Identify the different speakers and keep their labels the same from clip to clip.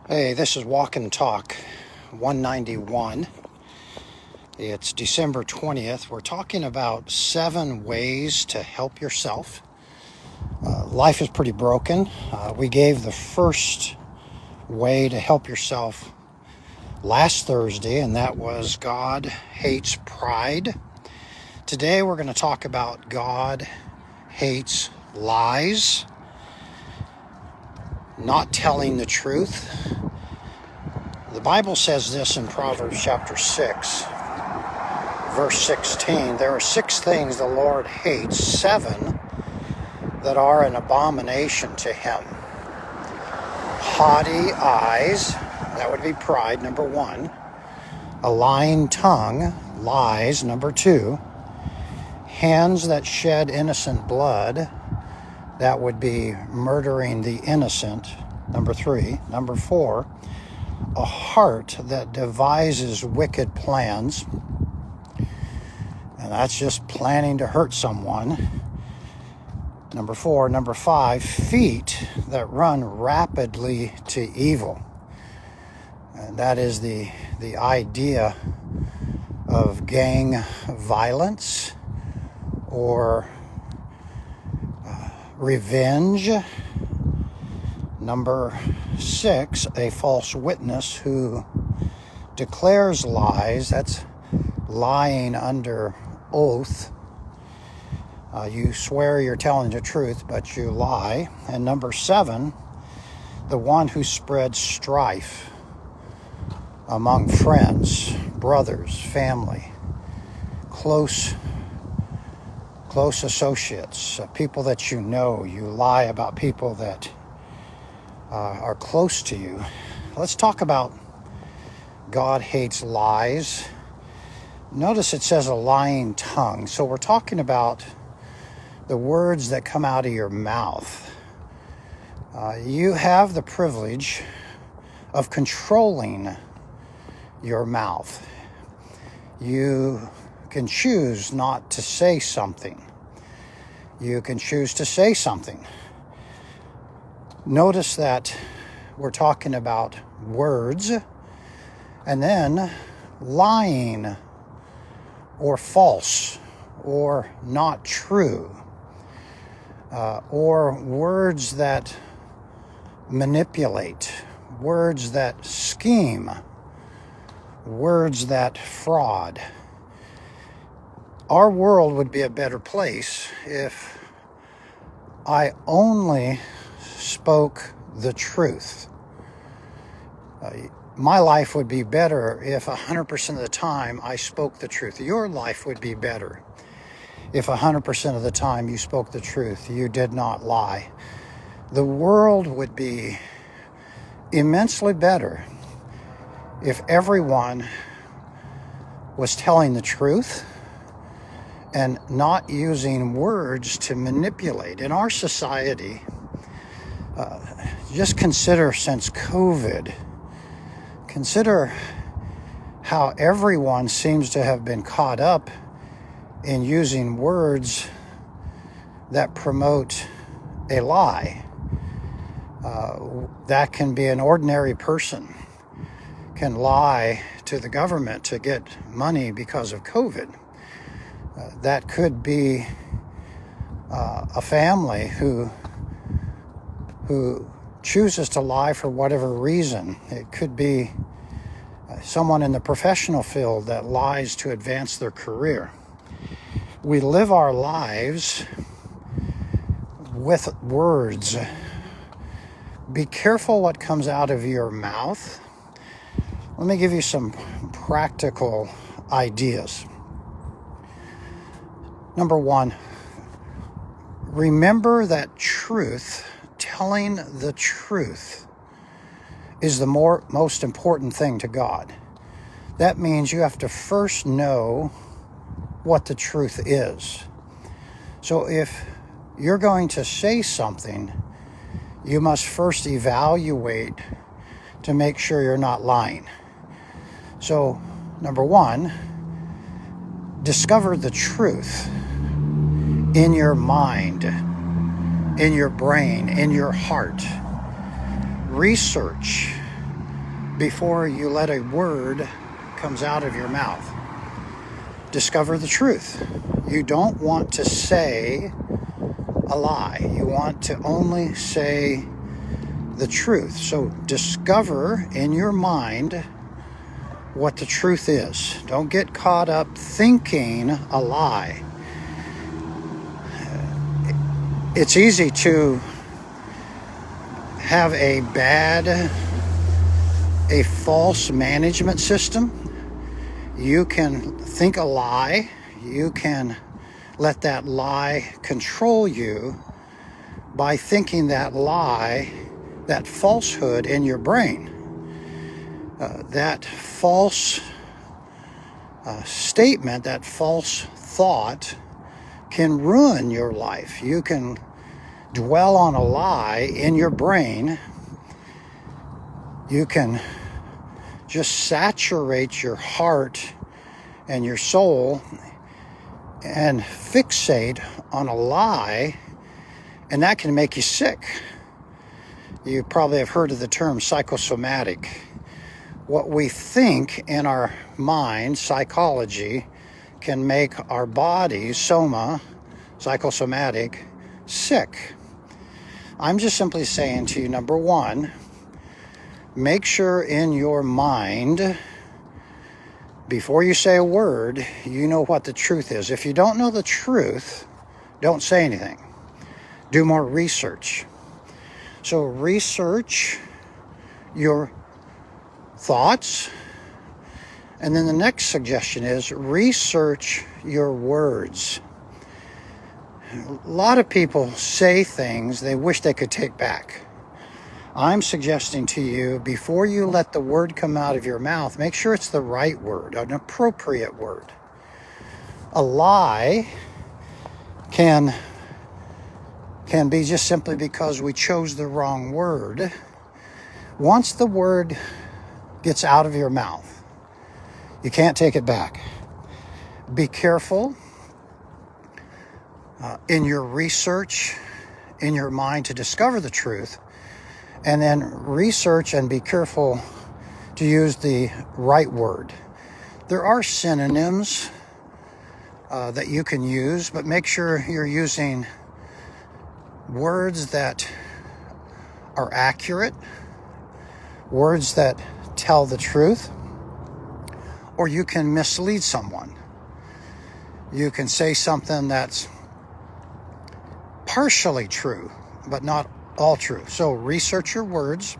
Speaker 1: Hey, this is Walk and Talk 191. It's December 20th. We're talking about 7 ways to help yourself. Life is pretty broken. We gave the first way to help yourself last Thursday, and that was God hates pride. Today we're going to talk about God hates lies, not telling the truth. The Bible says this in Proverbs chapter 6, verse 16. There are 6 things the Lord hates, 7 that are an abomination to him. Haughty eyes, that would be pride, number 1. A lying tongue, lies, number 2. Hands that shed innocent blood, that would be murdering the innocent, number 3. Number 4. A heart that devises wicked plans, and that's just planning to hurt someone. Number 4. Number 5, feet that run rapidly to evil, and that is the idea of gang violence or revenge. Number 6, a false witness who declares lies. That's lying under oath. You swear you're telling the truth, but you lie. And number 7, the one who spreads strife among friends, brothers, family, close associates, people that you know. You lie about people that are close to you. Let's talk about God hates lies. Notice it says a lying tongue. So we're talking about the words that come out of your mouth. You have the privilege of controlling your mouth. You can choose not to say something. You can choose to say something. Notice that we're talking about words, and then lying or false or not true, or words that manipulate, words that scheme, words that fraud. Our world would be a better place if I only spoke the truth. My life would be better if 100% of the time I spoke the truth. Your life would be better if 100% of the time you spoke the truth. You did not lie. The world would be immensely better if everyone was telling the truth and not using words to manipulate. In our society, just consider since COVID, consider how everyone seems to have been caught up in using words that promote a lie. That can be an ordinary person can lie to the government to get money because of COVID. That could be a family who chooses to lie for whatever reason. It could be someone in the professional field that lies to advance their career. We live our lives with words. Be careful what comes out of your mouth. Let me give you some practical ideas. Number 1, remember that truth, telling the truth, is the most important thing to God. That means you have to first know what the truth is. So if you're going to say something, you must first evaluate to make sure you're not lying. So, number 1, discover the truth in your mind, in your brain, in your heart. Research before you let a word comes out of your mouth. Discover the truth. You don't want to say a lie. You want to only say the truth. So discover in your mind what the truth is. Don't get caught up thinking a lie. It's easy to have a false management system. You can think a lie. You can let that lie control you by thinking that lie, that falsehood in your brain. That false statement, that false thought can ruin your life. You can dwell on a lie in your brain. You can just saturate your heart and your soul and fixate on a lie, and that can make you sick. You probably have heard of the term psychosomatic. What we think in our mind, psychology, can make our bodies, psychosomatic, sick. I'm just simply saying to you, number one, make sure in your mind, before you say a word, you know what the truth is. If you don't know the truth, don't say anything. Do more research. So research your thoughts. And then the next suggestion is research your words. A lot of people say things they wish they could take back. I'm suggesting to you, before you let the word come out of your mouth, make sure it's the right word, an appropriate word. A lie can be just simply because we chose the wrong word. Once the word gets out of your mouth, you can't take it back. Be careful in your research, in your mind, to discover the truth, and then research and be careful to use the right word. There are synonyms that you can use, but make sure you're using words that are accurate, words that tell the truth, or you can mislead someone. You can say something that's partially true, but not all true. So research your words.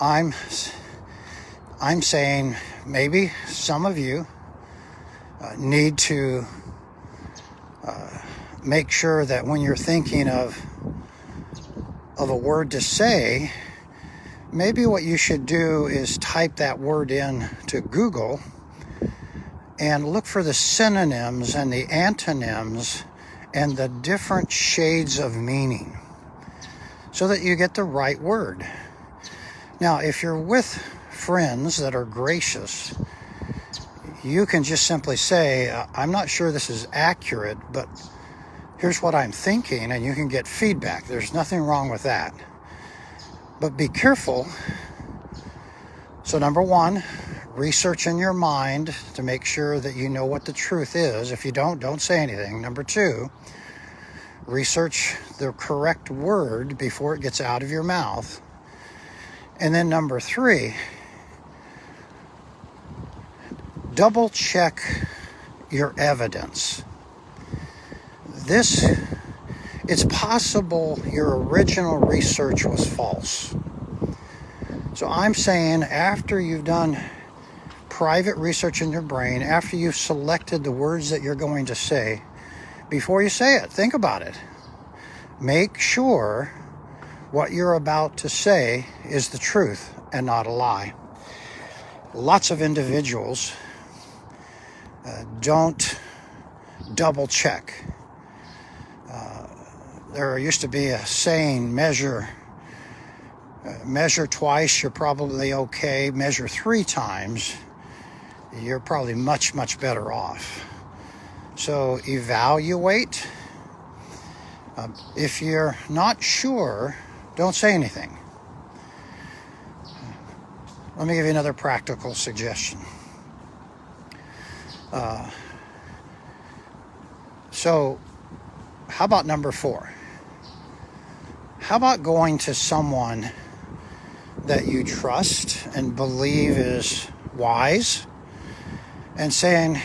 Speaker 1: I'm saying maybe some of you need to make sure that when you're thinking of a word to say, maybe what you should do is type that word in to Google and look for the synonyms and the antonyms and the different shades of meaning so that you get the right word. Now, if you're with friends that are gracious, you can just simply say, I'm not sure this is accurate, but here's what I'm thinking, and you can get feedback. There's nothing wrong with that. But be careful. So number one, research in your mind to make sure that you know what the truth is. If you don't say anything. Number two, research the correct word before it gets out of your mouth. And then number three, double check your evidence. It's possible your original research was false. So I'm saying, after you've done private research in your brain, after you've selected the words that you're going to say, before you say it, think about it. Make sure what you're about to say is the truth and not a lie. Lots of individuals don't double check. There used to be a saying, measure twice, you're probably okay. Measure 3 times, you're probably much, much better off. So evaluate. If you're not sure, don't say anything. Let me give you another practical suggestion. So, how about number 4? How about going to someone that you trust and believe is wise and saying,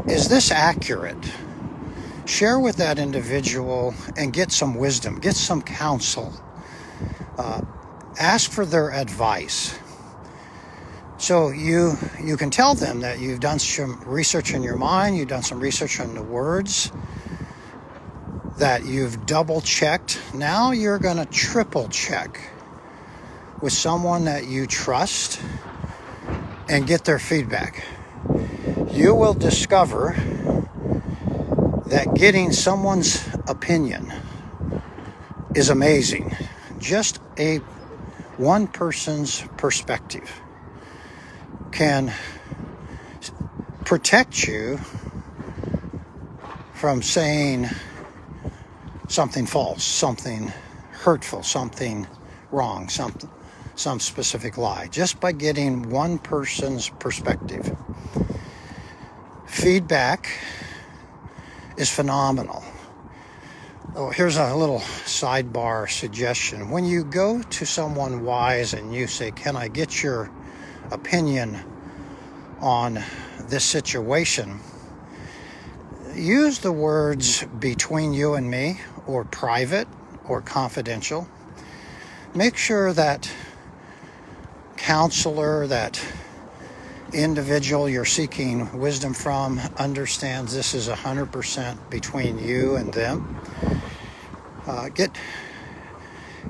Speaker 1: is this accurate? Share with that individual and get some wisdom, get some counsel. Ask for their advice. So you can tell them that you've done some research in your mind, you've done some research on the words, that you've double checked. Now you're going to triple check with someone that you trust and get their feedback. You will discover that getting someone's opinion is amazing. Just one person's perspective can protect you from saying something false, something hurtful, something wrong, some specific lie, just by getting one person's perspective. Feedback is phenomenal. Oh, here's a little sidebar suggestion. When you go to someone wise and you say, "Can I get your opinion on this situation?" Use the words "between you and me," or "private," or "confidential." Make sure that counselor, that individual you're seeking wisdom from, understands this is 100% between you and them.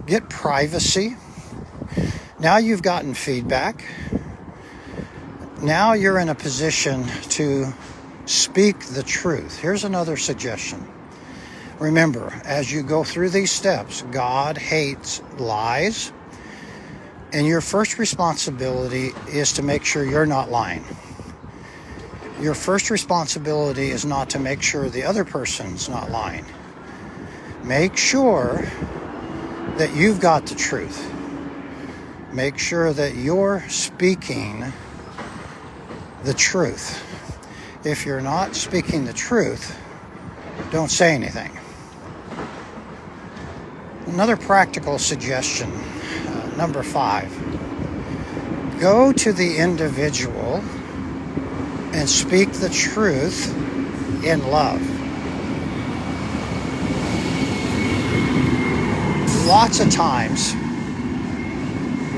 Speaker 1: Get privacy. Now you've gotten feedback. Now you're in a position to speak the truth. Here's another suggestion. Remember, as you go through these steps, God hates lies, and your first responsibility is to make sure you're not lying. Your first responsibility is not to make sure the other person's not lying. Make sure that you've got the truth. Make sure that you're speaking the truth. If you're not speaking the truth, don't say anything. Another practical suggestion, number 5. Go to the individual and speak the truth in love. Lots of times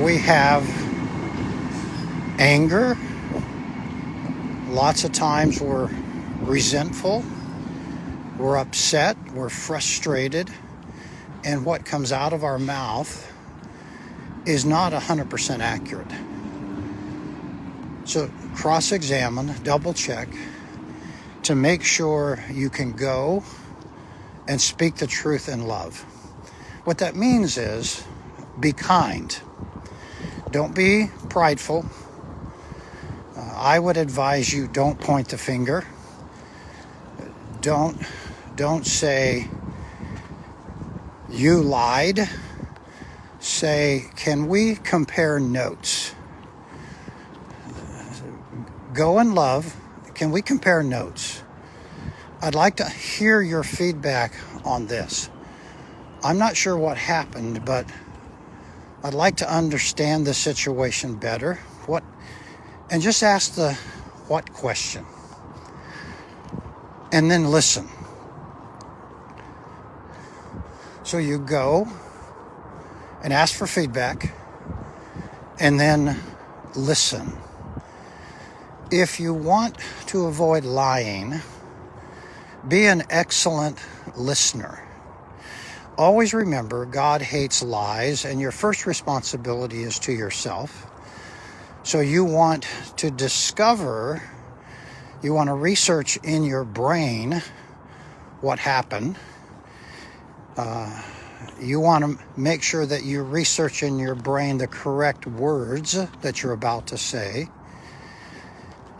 Speaker 1: we have anger. Lots of times we're resentful, we're upset, we're frustrated, and what comes out of our mouth is not 100% accurate. So cross-examine, double check to make sure you can go and speak the truth in love. What that means is be kind. Don't be prideful. I would advise you, don't point the finger. Don't say you lied. Say, can we compare notes? Go in love. Can we compare notes? I'd like to hear your feedback on this. I'm not sure what happened, but I'd like to understand the situation better. And just ask the what question. And then listen. So you go and ask for feedback and then listen. If you want to avoid lying, be an excellent listener. Always remember, God hates lies, and your first responsibility is to yourself. So you want to discover, you want to research in your brain what happened. You want to make sure that you research in your brain the correct words that you're about to say.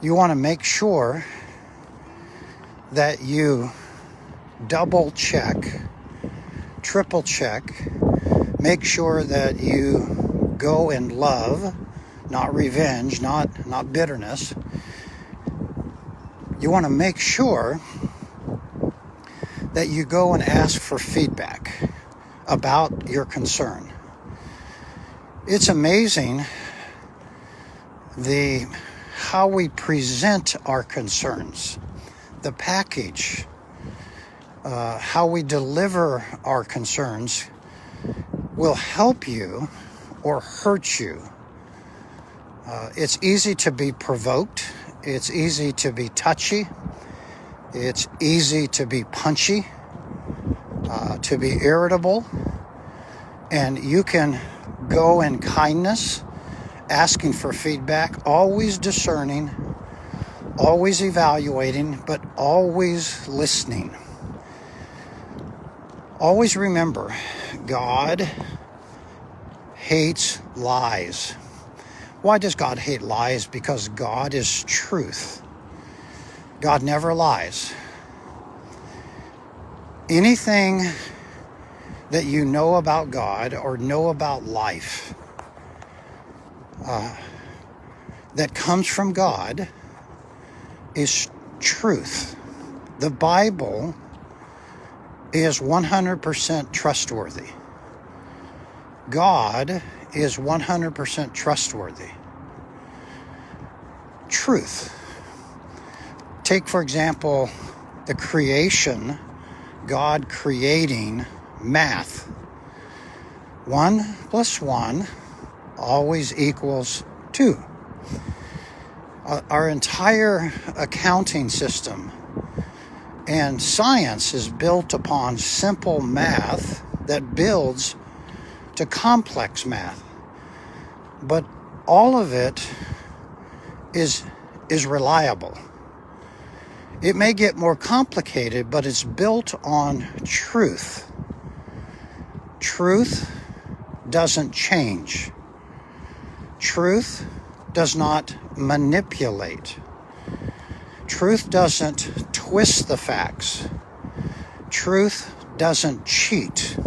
Speaker 1: You want to make sure that you double check, triple check, make sure that you go in love, not revenge, not bitterness. You want to make sure that you go and ask for feedback about your concern. It's amazing how we present our concerns, the package, how we deliver our concerns will help you or hurt you. It's easy to be provoked. It's easy to be touchy. It's easy to be punchy, to be irritable. And you can go in kindness, asking for feedback, always discerning, always evaluating, but always listening. Always remember, God hates lies. Why does God hate lies? Because God is truth. God never lies. Anything that you know about God or know about life that comes from God is truth. The Bible is 100% trustworthy. God is 100% trustworthy. Truth. Take, for example, the creation, God creating math. 1 + 1 always equals 2. Our entire accounting system and science is built upon simple math that builds to complex math. But all of it is reliable. It may get more complicated, but it's built on truth. Truth doesn't change. Truth does not manipulate. Truth doesn't twist the facts. Truth doesn't cheat.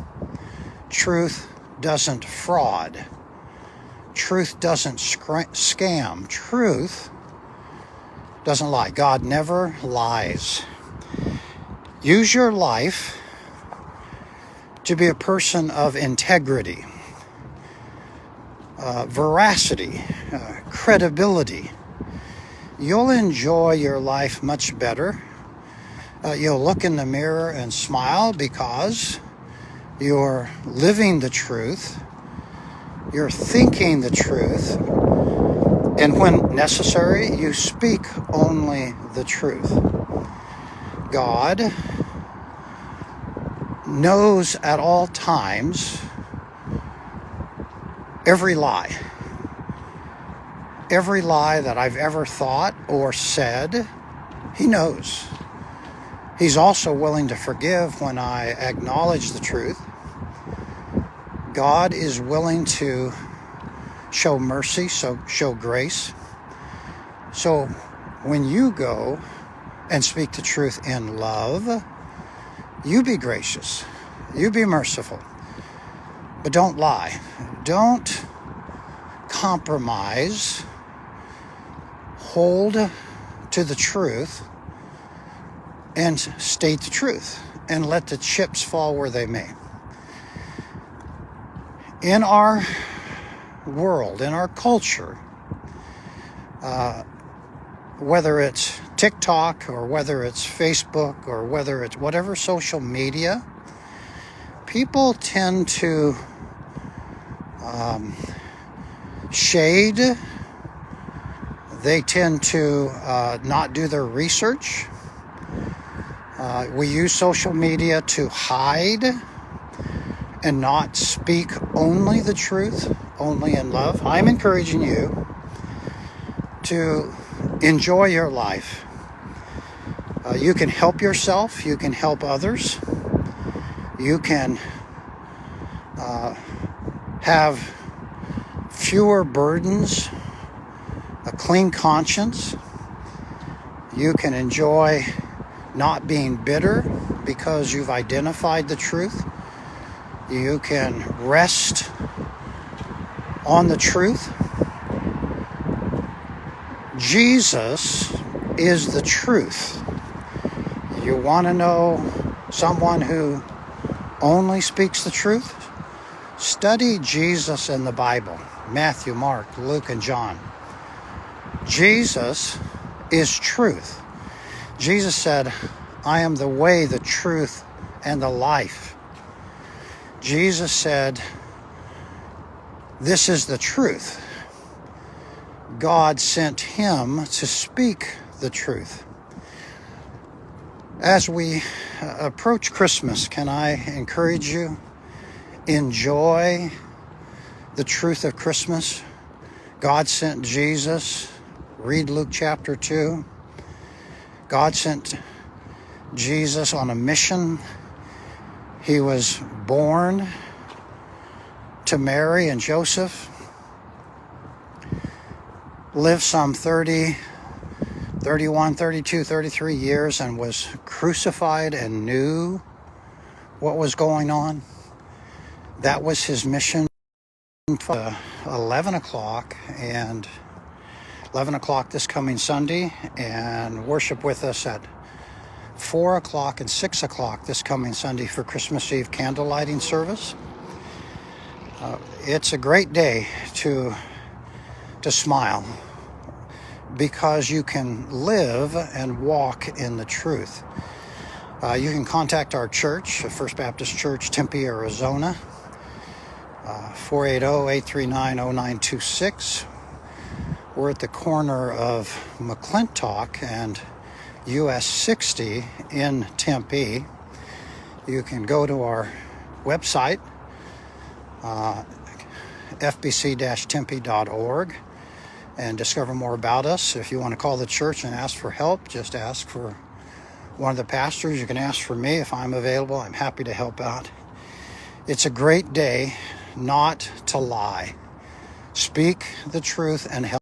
Speaker 1: Truth doesn't fraud. Truth doesn't scam. Truth doesn't lie. God never lies. Use your life to be a person of integrity, veracity, credibility. You'll enjoy your life much better. You'll look in the mirror and smile because you're living the truth. You're thinking the truth. And when necessary, you speak only the truth. God knows at all times every lie. Every lie that I've ever thought or said, He knows. He's also willing to forgive when I acknowledge the truth. God is willing to show mercy, show grace. So when you go and speak the truth in love, you be gracious, you be merciful, but don't lie. Don't compromise. Hold to the truth and state the truth and let the chips fall where they may. In our world, in our culture, whether it's TikTok or whether it's Facebook or whether it's whatever social media, people tend to shade. They tend to not do their research. We use social media to hide and not speak only the truth, only in love. I'm encouraging you to enjoy your life. You can help yourself. You can help others. You can have fewer burdens, a clean conscience. You can enjoy not being bitter because you've identified the truth. You can rest on the truth. Jesus is the truth. You want to know someone who only speaks the truth? Study Jesus in the Bible. Matthew, Mark, Luke, and John. Jesus is truth. Jesus said, I am the way, the truth, and the life. Jesus said, this is the truth. God sent him to speak the truth. As we approach Christmas, can I encourage you? Enjoy the truth of Christmas. God sent Jesus. Read Luke chapter 2. God sent Jesus on a mission. He was born to Mary and Joseph, lived some 30, 31, 32, 33 years, and was crucified and knew what was going on. That was his mission. 11 o'clock and 11 o'clock this coming Sunday, and worship with us at 4 o'clock and 6 o'clock this coming Sunday for Christmas Eve candle lighting service. It's a great day to smile, because you can live and walk in the truth. You can contact our church, First Baptist Church, Tempe, Arizona, 480-839-0926. We're at the corner of McClintock and US 60 in Tempe. You can go to our website, fbc-tempe.org, and discover more about us. If you want to call the church and ask for help, just ask for one of the pastors. You can ask for me if I'm available. I'm happy to help out. It's a great day not to lie. Speak the truth and help.